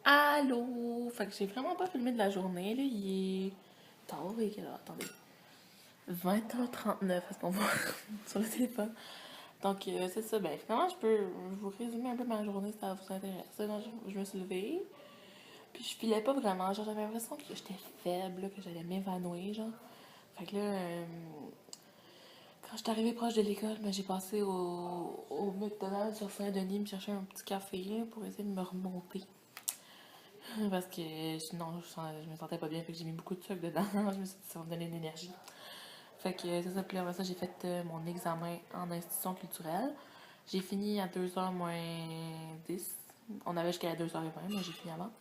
Allô? Fait que j'ai vraiment pas filmé de la journée, là. Il est tard, et quelle heure? Attendez. 20h39 à ce qu'on voit sur le téléphone. Donc, c'est ça. Ben, finalement, je vous résumer un peu ma journée si ça vous intéresse. Là, je me suis levée, puis je filais pas vraiment. Genre, j'avais l'impression que j'étais faible, là, que j'allais m'évanouir, genre. Fait que là, quand j'étais arrivée proche de l'école, ben, j'ai passé au McDonald's sur Saint-Denis me chercher un petit café là, pour essayer de me remonter. Parce que sinon, je me sentais pas bien, fait que j'ai mis beaucoup de sucre dedans. Je me suis dit, ça va me donner de l'énergie. Fait que c'est ça, puis après ça, j'ai fait mon examen en institution culturelle. J'ai fini à 2h moins 10. On avait jusqu'à 2h20, mais j'ai fini avant.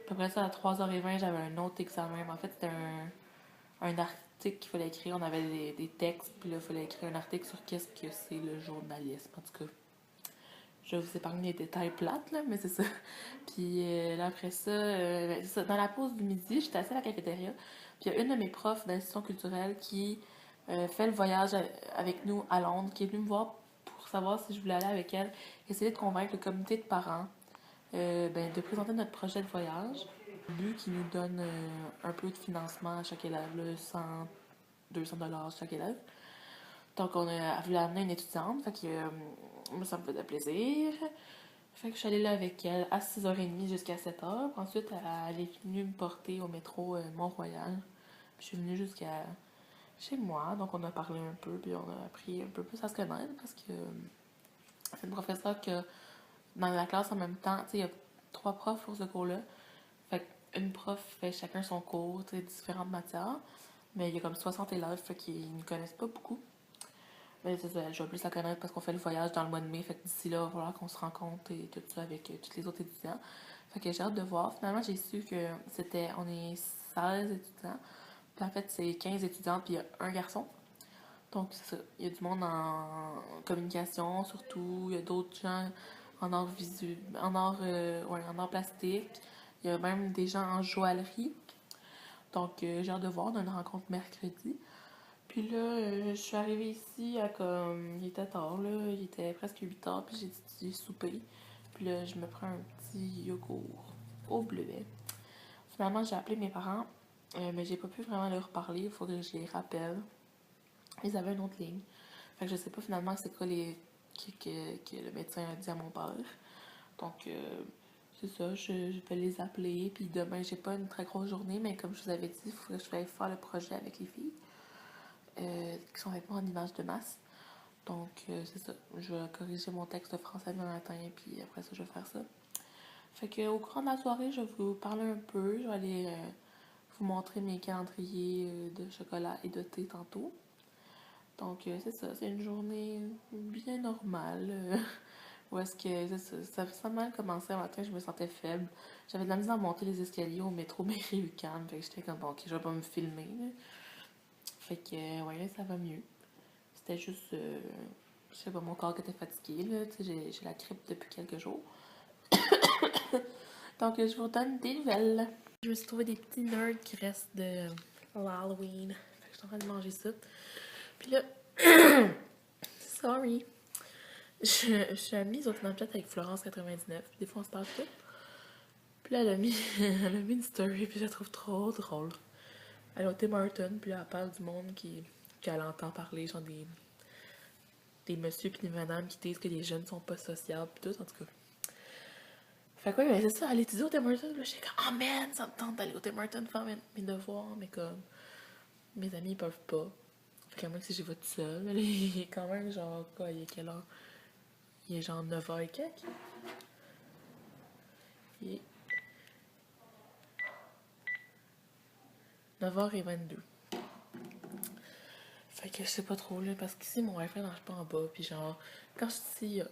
Puis après ça, à 3h20, j'avais un autre examen. Mais en fait, c'était un article qu'il fallait écrire. On avait des textes, puis là, il fallait écrire un article sur qu'est-ce que c'est le journalisme. En tout cas, je vais vous épargner les détails plates, là, mais c'est ça. Puis là, après ça, c'est ça, dans la pause du midi, j'étais assise à la cafétéria. Puis il y a une de mes profs d'institution culturelle qui fait le voyage avec nous à Londres, qui est venue me voir pour savoir si je voulais aller avec elle, essayer de convaincre le comité de parents de présenter notre projet de voyage. Le but qui nous donne un peu de financement à chaque élève, là, 100, 200 $ chaque élève. Donc, on a voulu amener une étudiante, fait que moi, ça me faisait plaisir. Fait que je suis allée là avec elle à 6h30 jusqu'à 7h. Ensuite, elle est venue me porter au métro Mont-Royal. Puis je suis venue jusqu'à chez moi, donc on a parlé un peu, puis on a appris un peu plus à se connaître parce que c'est une professeure que dans la classe en même temps, tu sais, il y a 3 profs pour ce cours-là. Fait qu'une prof fait chacun son cours, tu sais, différentes matières. Mais il y a comme 60 élèves, fait qu'ils ne connaissent pas beaucoup. Mais c'est ça, je vais plus la connaître parce qu'on fait le voyage dans le mois de mai. Fait que d'ici là, il va falloir qu'on se rencontre et tout ça avec tous les autres étudiants. Fait que j'ai hâte de voir. Finalement, j'ai su que on est 16 étudiants. Puis en fait, c'est 15 étudiantes, puis il y a un garçon. Donc, c'est ça. Il y a du monde en communication, surtout. Il y a d'autres gens en art visuel, en art plastique. Il y a même des gens en joaillerie. Donc, j'ai hâte de voir. On a une rencontre mercredi. Puis là, je suis arrivée ici à comme. Il était tard, là. Il était presque 8h, puis j'ai soupé. Puis là, je me prends un petit yogourt au bleuet. Finalement, j'ai appelé mes parents, mais j'ai pas pu vraiment leur parler. Il faudrait que je les rappelle. Ils avaient une autre ligne. Fait que je sais pas finalement c'est quoi que le médecin a dit à mon père. Donc, c'est ça, je vais les appeler. Puis demain, j'ai pas une très grosse journée, mais comme je vous avais dit, il faudrait que je vais faire le projet avec les filles qui sont avec moi en image de masse. Donc, c'est ça. Je vais corriger mon texte de français demain matin, puis après ça, je vais faire ça. Fait que au cours de la soirée, je vais vous parler un peu. Je vais aller vous montrer mes calendriers de chocolat et de thé tantôt. Donc, c'est ça, c'est une journée bien normale. Où est-ce que ça a mal commencé un matin, je me sentais faible. J'avais de la misère à monter les escaliers au métro Berry-UQAM. Fait que j'étais comme, bon, ok, je vais pas me filmer. Là. Fait que, ouais, ça va mieux. C'était juste, je sais pas, mon corps qui était fatigué. Là. Tu sais, j'ai la grippe depuis quelques jours. Donc, je vous donne des nouvelles. Je me suis trouvé des petits nerds qui restent de l'Halloween. Fait que je suis en train de manger ça. Puis là, sorry. Je suis amie au Snapchat avec Florence99. Des fois, on se parle tout. Puis là, elle a mis une story, puis je la trouve trop drôle. Elle est au Tim Hortons, puis là, elle parle du monde qu'elle entend parler, genre des messieurs puis des madames qui disent que les jeunes sont pas sociables, puis tout, en tout cas. Fait quoi, mais c'est ça, elle étudie au Tim Hortons, là, j'étais comme, oh man, ça me tente d'aller au Tim Hortons faire mes devoirs, mais comme, mes amis, ils peuvent pas. Fait que moi, si j'y vais toute seule, il est quand même genre, quoi, il est quelle heure? Il est genre 9h et quelques. Il est 9h22. Fait que je sais pas trop, là, parce qu'ici, mon wifi marche pas en bas, puis genre, quand je suis ici, il y a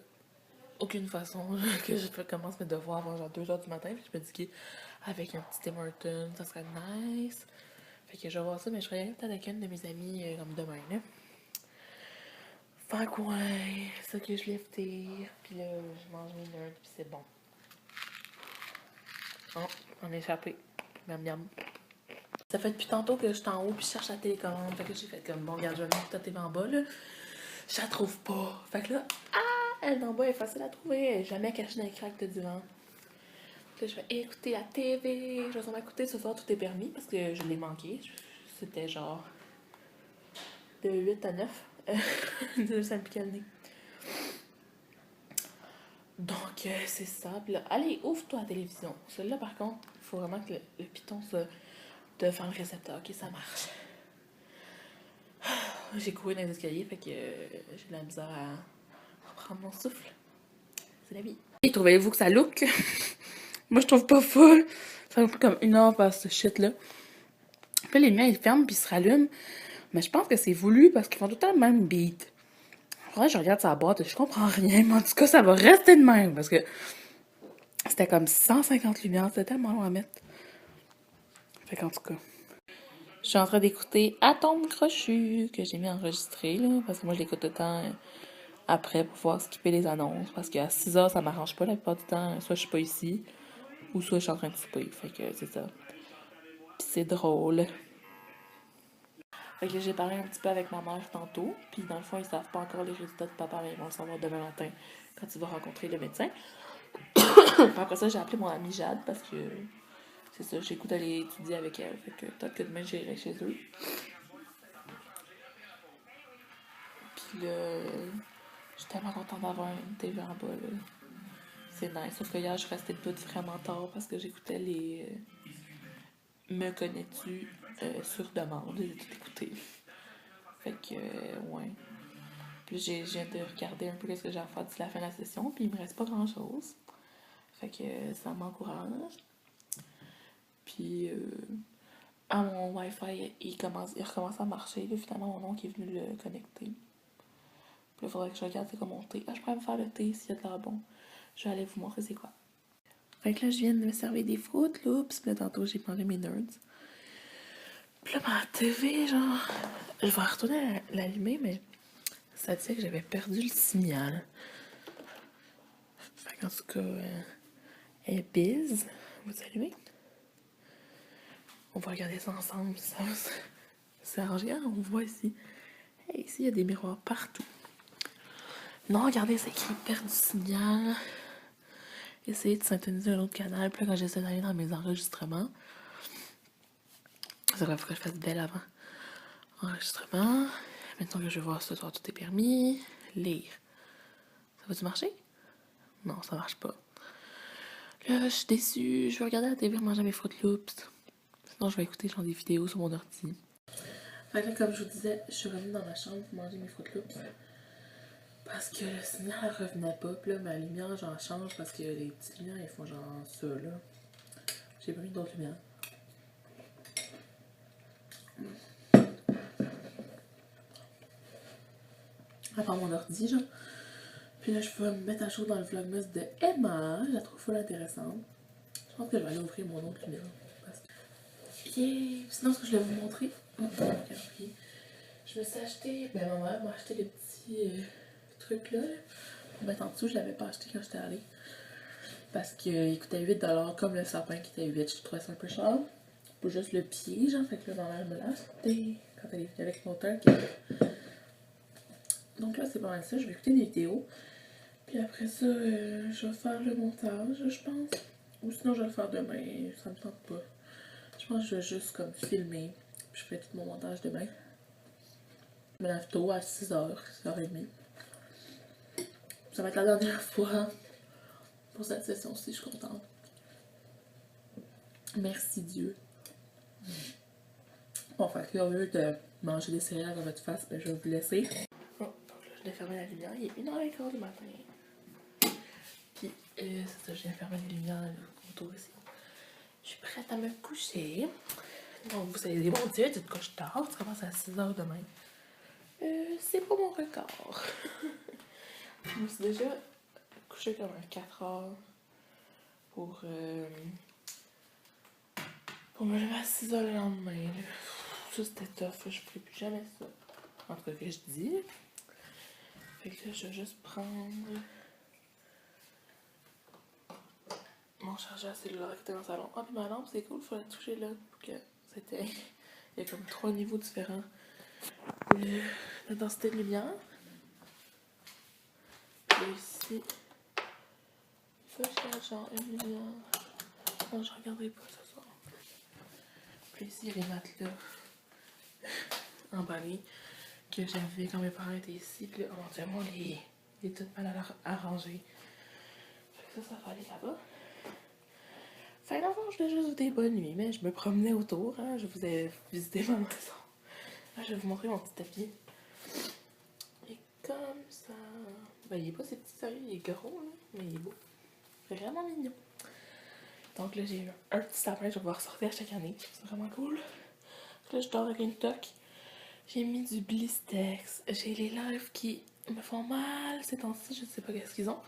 aucune façon là, que je commence mes devoirs avant genre 2h du matin, puis je me dis qu'avec un petit Tim Hortons, ça serait nice. Fait que je vais voir ça, mais je reviens peut-être avec une de mes amies comme demain, là. Fait que ouais, c'est ça que je lifté, puis là, je mange mes nerds, puis c'est bon. Oh, on est échappé. Miam miam. Ça fait depuis tantôt que je suis en haut puis je cherche la télécommande. Fait que j'ai fait comme bon, regarde, je vais mettre ta télé en bas là. Je la trouve pas. Fait que là, elle d'en bas est facile à trouver. Elle est jamais cachée dans les craques de divan. Puis là, je vais écouter la TV. Je vais sûrement écouter ce soir Tout est permis parce que je l'ai manqué. C'était genre de 8 à 9. Ça me piquait le nez. Donc, c'est ça. Puis là, allez, ouvre-toi la télévision. Celle-là, par contre, il faut vraiment que le piton soit devant le récepteur. Ok, ça marche. J'ai couru dans les escaliers, fait que j'ai de la misère à prendre mon souffle. C'est la vie. Et trouvez-vous que ça look? Moi, je trouve pas full. Ça me prend comme 1 heure faire ce shit-là. Puis les miens, ils ferment puis ils se rallument. Mais je pense que c'est voulu parce qu'ils font tout le temps le même beat. Faudrait que je regarde sa boîte, je comprends rien. Mais en tout cas, ça va rester de même parce que c'était comme 150 lumières. C'était tellement long à mettre. Fait qu'en tout cas. Je suis en train d'écouter Atome Crochu que j'ai mis enregistré là. Parce que moi, je l'écoute tout le temps après pour pouvoir skipper les annonces. Parce qu'à 6 heures, ça m'arrange pas la plupart du temps. Soit je suis pas ici, ou soit je suis en train de souper. Fait que c'est ça. Puis c'est drôle. Fait que j'ai parlé un petit peu avec ma mère tantôt. Puis dans le fond, ils savent pas encore les résultats de papa, mais ils vont le savoir demain matin quand il va rencontrer le médecin. Puis après ça, j'ai appelé mon amie Jade parce que c'est ça, j'ai goût d'aller étudier avec elle. Fait que peut-être que demain j'irai chez eux. Puis là, je suis tellement contente d'avoir une TV en bas là. C'est nice. Sauf que hier, je restais debout vraiment tard parce que j'écoutais les Me connais-tu sur demande. J'ai tout écouté. Fait que, ouais. Puis je viens de regarder un peu ce que j'ai à faire d'ici la fin de la session. Puis il me reste pas grand-chose. Fait que ça m'encourage. Puis, mon Wi-Fi, il recommence à marcher. Là, finalement, mon oncle est venu le connecter. Puis il faudrait que je regarde c'est comment mon thé. Ah, je pourrais me faire le thé s'il y a de l'air bon. Je vais aller vous montrer c'est quoi. Fait que là, je viens de me servir des Fruit Loops. Puis là, tantôt, j'ai mangé mes Nerds. Puis là, ma TV, genre... Je vais retourner l'allumer, mais ça disait que j'avais perdu le signal. Fait qu'en tout cas, elle est bise. Vous allumez? On va regarder ça ensemble. Ça regarde, on voit ici. Hey, ici, il y a des miroirs partout. Non, regardez, c'est écrit perte du signal. Essayez de synthétiser un autre canal. Puis là, quand j'essaie d'aller dans mes enregistrements, c'est vrai, il faut que je fasse belle avant. Enregistrement. Maintenant que je vais voir ce soir, tout est permis. Lire. Ça va-tu marcher? Non, ça marche pas. Là, je suis déçue. Je vais regarder la TV, manger mes Fruit Loops. Sinon, je vais écouter genre des vidéos sur mon ordi. Fait que là, comme je vous disais, je suis revenue dans ma chambre pour manger mes Fruit Loops. Parce que le signal revenait pas. Puis là, ma lumière, j'en change parce que les petites lumières, ils font genre ça, là. J'ai pas mis d'autres lumières. À part mon ordi, genre. Puis là, je peux me mettre à jour dans le vlogmas de Emma. Je la trouve full intéressante. Je pense que je vais aller ouvrir mon autre lumière. Parce que... Yeah! Sinon, ce que je vais vous montrer... Je me suis acheté... Ben, ma mère m'a acheté les petits trucs là. Pour mettre en dessous, je l'avais pas acheté quand j'étais allée. Parce qu'il coûtait 8$ comme le sapin qui était 8. Je trouvais ça un peu cher. Pour juste le pied, genre. Fait que là, ma mère me l'a acheté quand elle est venue avec mon tank. Donc là, c'est pas mal ça. Je vais écouter des vidéos. Puis après ça, je vais faire le montage, je pense. Ou sinon, je vais le faire demain. Ça me tente pas. Je pense que je vais juste comme filmer. Puis je ferai tout mon montage demain. Je me lève tôt à 6h, 6h30. Ça va être la dernière fois pour cette session-ci. Je suis contente. Merci Dieu. Bon, fait que là, au lieu de manger des céréales dans votre face, ben, je vais vous laisser. Bon, donc là, je vais fermer la lumière. Il est 1h15 du matin. Puis, c'est ça, je viens fermer les lumières autour ici. Je suis prête à me coucher. Donc, vous allez dire, mon Dieu, tu te couches tard, tu commences à 6h demain. C'est pas mon record. Je me suis déjà couchée comme à 4h pour me lever à 6h le lendemain. Ça, c'était tough. Je ferai plus jamais ça. En tout cas, que je dis. Fait que là, je vais juste prendre mon chargeur cellulaire qui était dans le salon. Ah, puis ma lampe, c'est cool, il faut la toucher là. Pour que c'était... Il y a comme 3 niveaux différents de densité de lumière. Et ici, ça, je genre une lumière non, je regarderai pas ce soir. Puis ici, il y a les matelas emballés que j'avais quand mes parents étaient ici. Puis là, éventuellement, les tout mal arrangés. Fait que ça va aller là-bas. Fait que d'abord, je voulais juste vous dire bonne nuit, mais je me promenais autour, hein. Je vous ai visité ma maison. Là, je vais vous montrer mon petit tapis. Et comme ça. Ben, il est pas si petit, sérieux, il est gros, là, mais il est beau. Vraiment mignon. Donc là, j'ai eu un petit sapin, je vais pouvoir sortir chaque année. C'est vraiment cool. Là, je dors avec une toque. J'ai mis du Blistex. J'ai les lèvres qui me font mal ces temps-ci, je sais pas qu'est-ce qu'ils ont.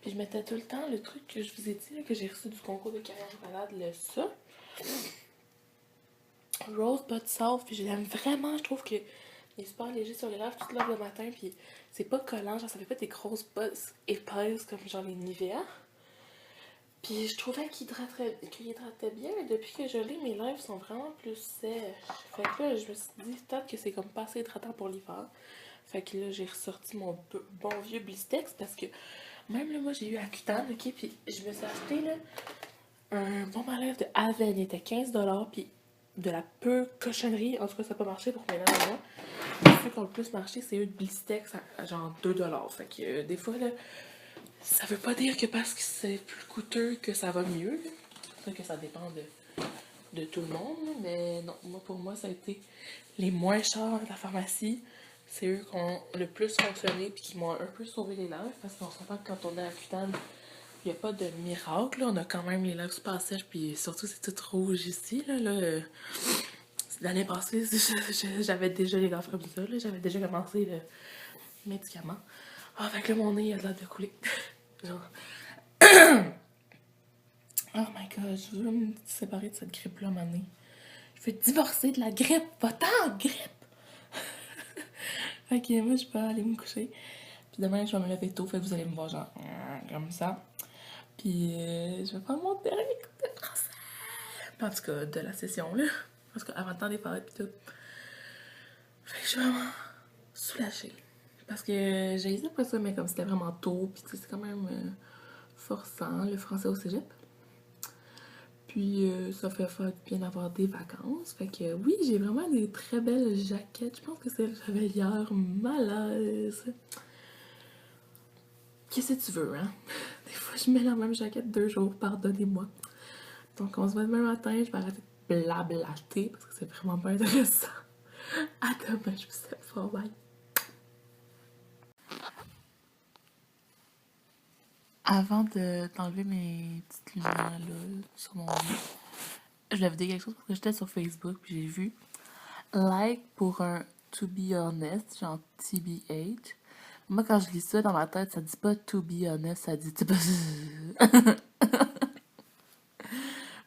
Puis je mettais tout le temps le truc que je vous ai dit, là, que j'ai reçu du concours de carrière malade, le ça. Rosebud Salve, puis je l'aime vraiment, je trouve que il est super léger sur les lèvres, toute l'heure le matin, puis c'est pas collant, genre ça fait pas des grosses bosses épaisses comme genre les Nivea. Puis je trouvais qu'il hydratait bien, mais depuis que je l'ai, mes lèvres sont vraiment plus sèches. Fait que là, je me suis dit peut-être que c'est comme pas assez hydratant pour l'hiver. Fait que là, j'ai ressorti mon bon vieux Blistex parce que même là, moi, j'ai eu Accutane, ok? Puis je me suis acheté là un bon à lèvres de Aven, il était 15$, puis de la peu cochonnerie. En tout cas, ça n'a pas marché pour mes lèvres à moi. Ceux qui ont le plus marché, c'est eux de Blistex à genre 2$. Fait que des fois, là, ça veut pas dire que parce que c'est plus coûteux que ça va mieux. C'est que ça dépend de tout le monde. Mais non, moi pour moi, ça a été les moins chers de la pharmacie. C'est eux qui ont le plus fonctionné puis qui m'ont un peu sauvé les lèvres. Parce qu'on s'entend que quand on est à Accutane, il n'y a pas de miracle. Là. On a quand même les lèvres super sèches. Puis surtout, c'est tout rouge ici. L'année passée, j'avais déjà les lèvres comme ça. J'avais déjà commencé le médicament. Ah, fait que là, mon nez, il a l'air de couler. Genre. Oh my god, je veux me séparer de cette grippe-là, mon nez. Je veux divorcer de la grippe. Va-t'en, grippe! Fait que moi, je peux aller me coucher. Puis demain, je vais me lever tôt. Fait que vous allez me voir genre comme ça. Puis je vais faire mon dernier cours de français. En tout cas, de la session, là. En tout cas, avant le temps des fêtes, puis tout. Fait que je suis vraiment soulagée. Parce que j'ai hésité après ça, mais comme c'était vraiment tôt, puis c'est quand même forçant, le français au cégep. Puis ça fait bien d'avoir des vacances. Fait que oui, j'ai vraiment des très belles jaquettes. Je pense que c'est le j'avais hier. Malaise. Qu'est-ce que tu veux, hein? Des fois, je mets la même jaquette 2 jours, pardonnez-moi. Donc, on se voit demain matin. Je vais arrêter de blablater parce que c'est vraiment pas intéressant. À demain, je vous aime fort. Bye. Avant d'enlever mes petites lumières là, sur mon lit, je voulais vous dire quelque chose parce que j'étais sur Facebook puis j'ai vu like pour un to be honest, genre TBH. Moi, quand je lis ça dans ma tête, ça dit pas to be honest, ça dit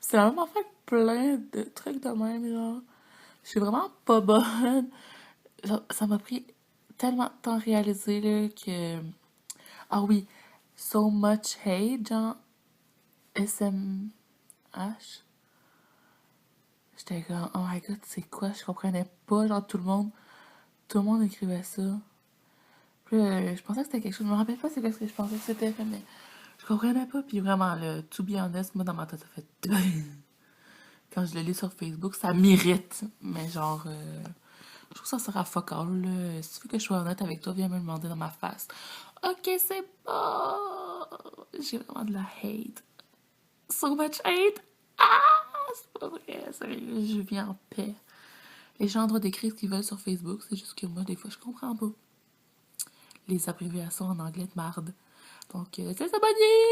c'est vraiment fait plein de trucs de même, genre. Je suis vraiment pas bonne. Genre, ça m'a pris tellement de temps à réaliser là, que. Ah oui, so much hate, genre SMH. J'étais comme, oh my god, c'est quoi? Je comprenais pas, genre tout le monde écrivait ça. Puis je pensais que c'était quelque chose, je me rappelle pas c'est quoi ce que je pensais que c'était, mais je comprenais pas. Puis vraiment, le to be honest, moi dans ma tête, ça fait. Quand je le lis sur Facebook, ça m'irrite. Mais genre, je trouve que ça sert à fuck all, là. Si tu veux que je sois honnête avec toi, viens me le demander dans ma face. Ok, c'est pas. J'ai vraiment de la hate. So much hate. Ah! C'est pas vrai, sérieux, je vis en paix. Les gens ont le droit d'écrire ce qu'ils veulent sur Facebook, c'est juste que moi, des fois, je comprends pas. Les abréviations en anglais de marde. Donc, c'est ça, bonne nuit!